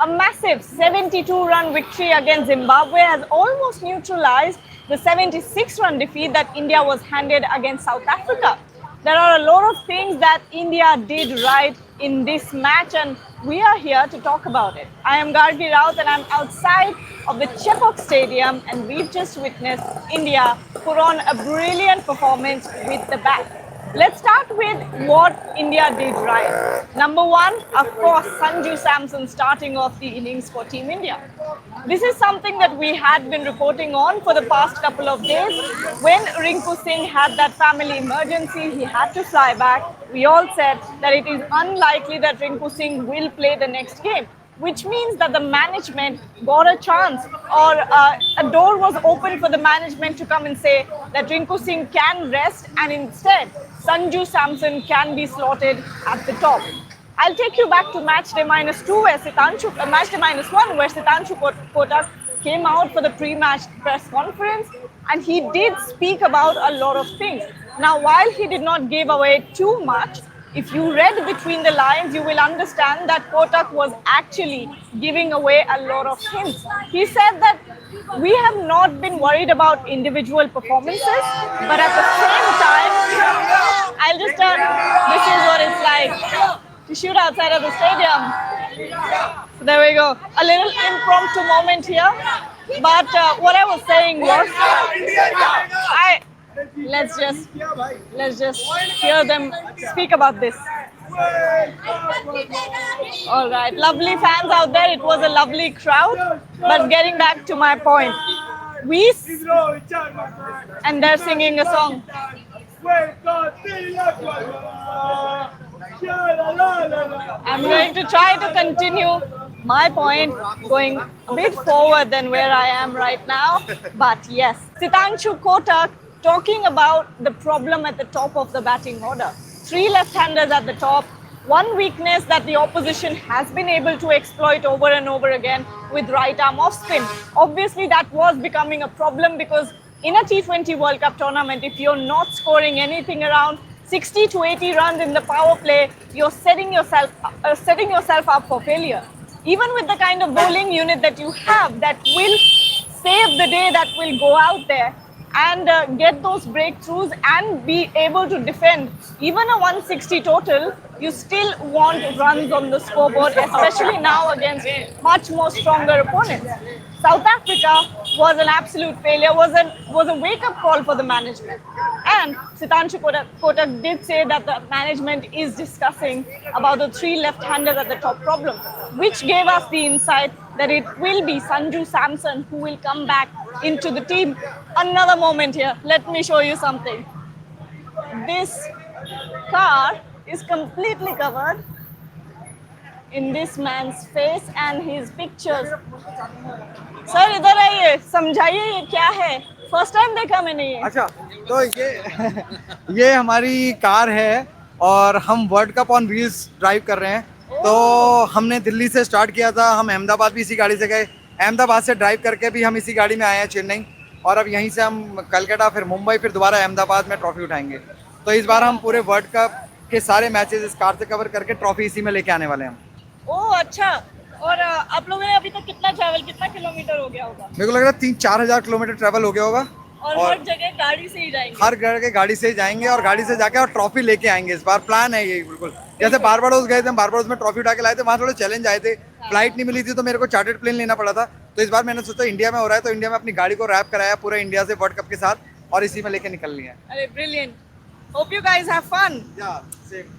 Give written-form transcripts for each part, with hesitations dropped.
A massive 72-run victory against Zimbabwe has almost neutralized the 76-run defeat that India was handed against South Africa. There are a lot of things that India did right in this match, and we are here to talk about it. I am Gargi Raut and I'm outside of the Chepauk Stadium, and we've just witnessed India put on a brilliant performance with the bat. Let's start with what India did right. Number one, of course, Sanju Samson starting off the innings for Team India. This is something that we had been reporting on for the past couple of days. When Rinku Singh had that family emergency, he had to fly back. We all said that it is unlikely that Rinku Singh will play the next game, which means that the management got a chance, or a door was open for the management to come and say that Rinku Singh can rest, and instead Sanju Samson can be slotted at the top. I'll take you back to match day -2 where match day -1 where Sitanshu Kotak came out for the pre-match press conference, and he did speak about a lot of things. Now, while he did not give away too much, if you read between the lines, you will understand that Kotak was actually giving away a lot of hints. He said that we have not been worried about individual performances, but at the same time, I'll just turn, this is what it's like to shoot outside of the stadium. So there we go. A little impromptu moment here. But what I was saying was, let's just hear them speak about this. All right, lovely fans out there. It was a lovely crowd. But getting back to my point, and they're singing a song. I'm going to try to continue my point going a bit forward than where I am right now. But yes, Sitanshu Kotak talking about the problem at the top of the batting order. 3 left-handers at the top. One weakness that the opposition has been able to exploit over and over again with right arm off spin. Obviously, that was becoming a problem because in a T20 World Cup tournament, if you're not scoring anything around 60 to 80 runs in the power play, you're setting yourself up for failure. Even with the kind of bowling unit that you have that will save the day, that will go out there and get those breakthroughs and be able to defend even a 160 total, you still want runs on the scoreboard, especially now against much more stronger opponents. South Africa was an absolute failure, was a wake-up call for the management. And Sitanshu Kotak did say that the management is discussing about the 3 left-handers at the top problem, which gave us the insight that it will be Sanju Samson who will come back into the team. Another moment here. Let me show you something. This car is completely covered in this man's face and his pictures. Sir इधर आइए, समझाइए ये क्या है? First time देखा मैंने ये. अच्छा, तो ये हमारी कार है और हम world cup on wheels drive कर रहे हैं. तो हमने दिल्ली से स्टार्ट किया था, हम अहमदाबाद भी इसी गाड़ी से गए, अहमदाबाद से ड्राइव करके भी हम इसी गाड़ी में आए हैं चेन्नई, और अब यहीं से हम कलकत्ता, फिर मुंबई, फिर दोबारा अहमदाबाद में ट्रॉफी उठाएंगे. तो इस बार हम पूरे वर्ल्ड कप के सारे मैचेस इस कार से कवर करके ट्रॉफी इसी में लेके आने वाले हैं हम. ओह अच्छा. और आप लोगों ने अभी तक कितना किलोमीटर हो गया होगा? मेरे को लग रहा है 3-4 हज़ार किलोमीटर ट्रैवल हो गया होगा. और हर जगह गाड़ी से ही जाएंगे? हर जगह गाड़ी से ही जाएंगे और गाड़ी से जाके और ट्रॉफी लेके आएंगे. इस बार प्लान है यही बिल्कुल. जैसे बारबाडोस गए थे, बारबाडोस में ट्रॉफी उठा के लाए थे, वहाँ थोड़े चैलेंज आए थे. फ्लाइट नहीं मिली थी तो मेरे को चार्टर्ड प्लेन लेना पड़ा था. तो इस बार मैंने सोचा इंडिया में हो रहा है तो इंडिया में अपनी गाड़ी को रैप कराया पूरा इंडिया से वर्ल्ड कप के साथ, और इसी में लेके निकल लिया. अरे brilliant. Hope you guys have fun. Yeah same.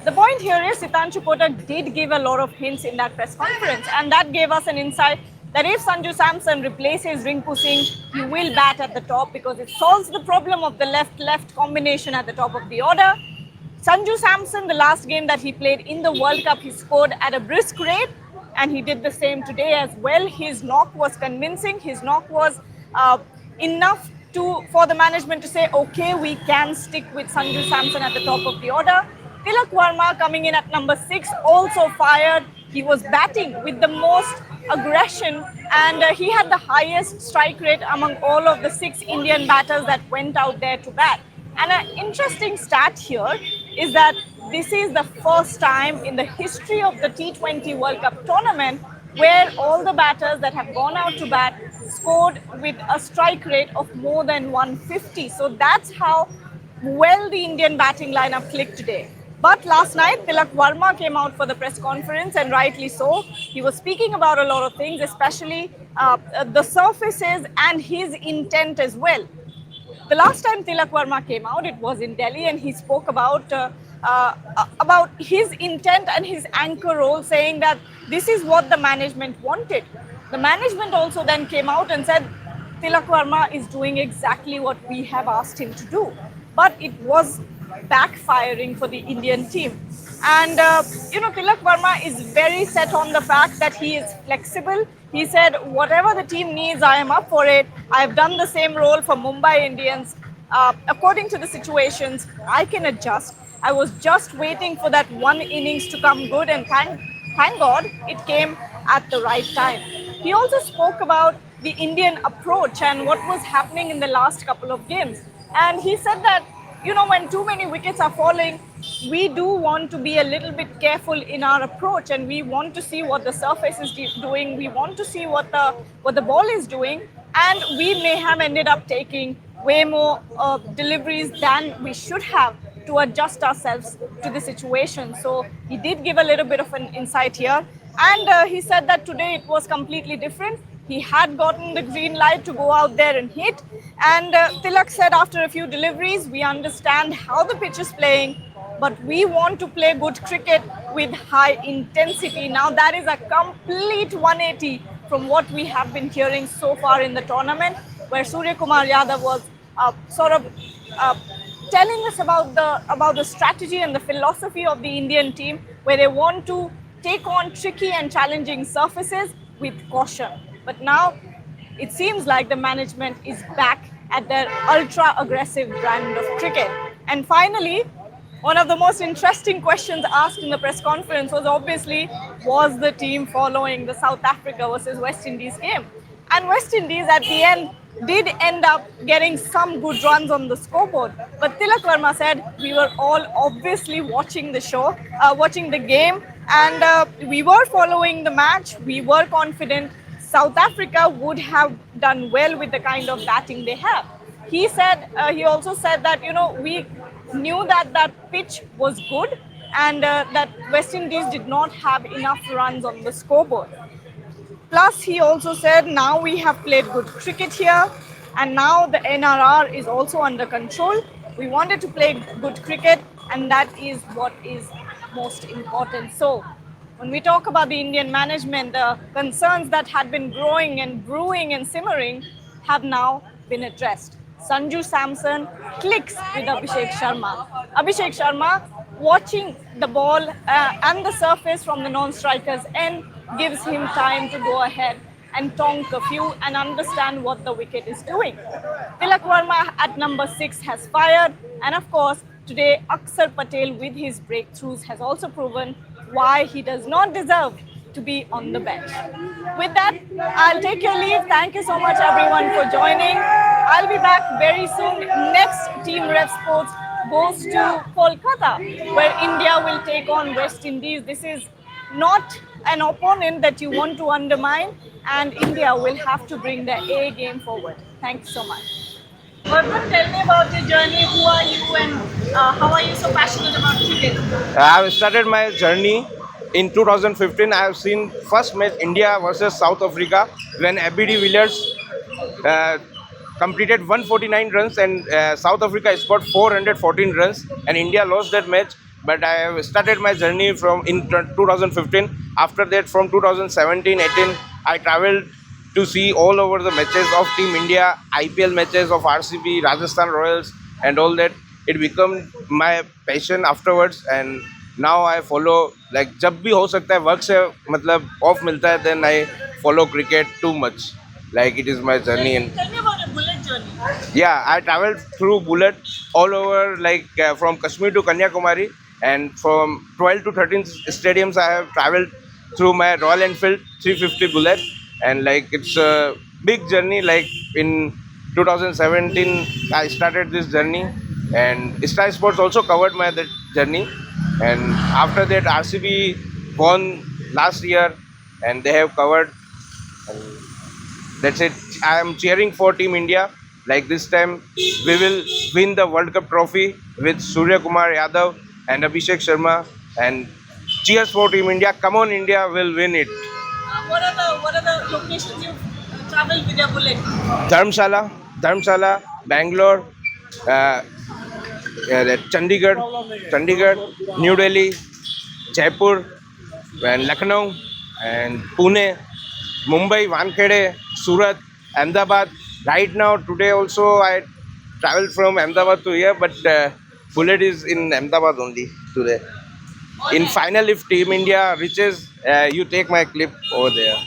The point here is Sitanshu Kotak did give a lot of hints in that press conference, and that gave us an insight that if Sanju Samson replaces Rinku Singh, he will bat at the top because it solves the problem of the left-left combination at the top of the order. Sanju Samson, the last game that he played in the World Cup, he scored at a brisk rate, and he did the same today as well. His knock was convincing. His knock was enough for the management to say, okay, we can stick with Sanju Samson at the top of the order. Tilak Verma coming in at number 6 also fired. He was batting with the most aggression, and he had the highest strike rate among all of the 6 Indian batters that went out there to bat. And an interesting stat here is that this is the first time in the history of the T20 World Cup tournament where all the batters that have gone out to bat scored with a strike rate of more than 150. So that's how well the Indian batting lineup clicked today. But last night, Tilak Varma came out for the press conference, and rightly so. He was speaking about a lot of things, especially the surfaces and his intent as well. The last time Tilak Varma came out, it was in Delhi, and he spoke about his intent and his anchor role, saying that this is what the management wanted. The management also then came out and said Tilak Varma is doing exactly what we have asked him to do, but it was backfiring for the Indian team. And Tilak Varma is very set on the fact that he is flexible. He said, whatever the team needs, I am up for it. I have done the same role for Mumbai Indians. According to the situations, I can adjust. I was just waiting for that one innings to come good, and thank God it came at the right time. He also spoke about the Indian approach and what was happening in the last couple of games. And he said that, when too many wickets are falling, we do want to be a little bit careful in our approach, and we want to see what the surface is doing. We want to see what the ball is doing, and we may have ended up taking way more deliveries than we should have to adjust ourselves to the situation. So he did give a little bit of an insight here, and he said that today it was completely different. He had gotten the green light to go out there and hit. And Tilak said after a few deliveries, we understand how the pitch is playing, but we want to play good cricket with high intensity. Now that is a complete 180 from what we have been hearing so far in the tournament, where Surya Kumar Yadav was telling us about the strategy and the philosophy of the Indian team, where they want to take on tricky and challenging surfaces with caution. But now it seems like the management is back at their ultra-aggressive brand of cricket. And finally, one of the most interesting questions asked in the press conference was obviously, was the team following the South Africa versus West Indies game? And West Indies at the end did end up getting some good runs on the scoreboard. But Tilak Varma said we were all obviously watching the show, watching the game, and we were following the match. We were confident South Africa would have done well with the kind of batting they have. He also said that, we knew that pitch was good, and that West Indies did not have enough runs on the scoreboard. Plus, he also said, now we have played good cricket here, and now the NRR is also under control. We wanted to play good cricket, and that is what is most important. So, when we talk about the Indian management, the concerns that had been growing and brewing and simmering have now been addressed. Sanju Samson clicks with Abhishek Sharma. Abhishek Sharma, watching the ball and the surface from the non-striker's end, gives him time to go ahead and tonk a few and understand what the wicket is doing. Tilak Varma at number 6 has fired, and of course, today Akshar Patel with his breakthroughs has also proven why he does not deserve to be on the bench. With that, I'll take your leave. Thank you so much everyone for joining. I'll be back very soon. Next Team Rev Sports goes to Kolkata, where India will take on West Indies. This is not an opponent that you want to undermine, and India will have to bring their A game forward. Thanks so much. Vardhan, tell me about your journey. Who are you, and how are you so passionate about cricket? I have started my journey in 2015. I have seen first match India versus South Africa when Abby de Villiers completed 149 runs and South Africa scored 414 runs, and India lost that match. But I have started my journey from in 2015. After that, from 2017-18, I traveled to see all over the matches of Team India, IPL matches of RCB, Rajasthan Royals, and all that. It became my passion afterwards, and now I follow, like, जब भी हो सकता है work से मतलब of मिलता है, then I follow cricket too much. Like, it is my journey. And Tell me about a bullet journey. yeah, I traveled through bullet all over, like from Kashmir to Kanyakumari, and from 12 to 13 stadiums I have traveled through my Royal Enfield 350 bullet, and like it's a big journey. Like in 2017 I started this journey, and Sky Sports also covered my that journey. And after that, RCB won last year, and they have covered. And that's it. I am cheering for Team India. Like this time, we will win the World Cup trophy with Surya Kumar Yadav and Abhishek Sharma. And cheers for Team India. Come on, India will win it. What are the locations you've traveled with your bullet? Dharamshala, Bangalore, Chandigarh, New Delhi, Jaipur, and Lucknow, and Pune, Mumbai, Wankhede, Surat, Ahmedabad. Right now, today also I traveled from Ahmedabad to here, but Bullet is in Ahmedabad only today. In final, if Team India reaches, you take my clip over there.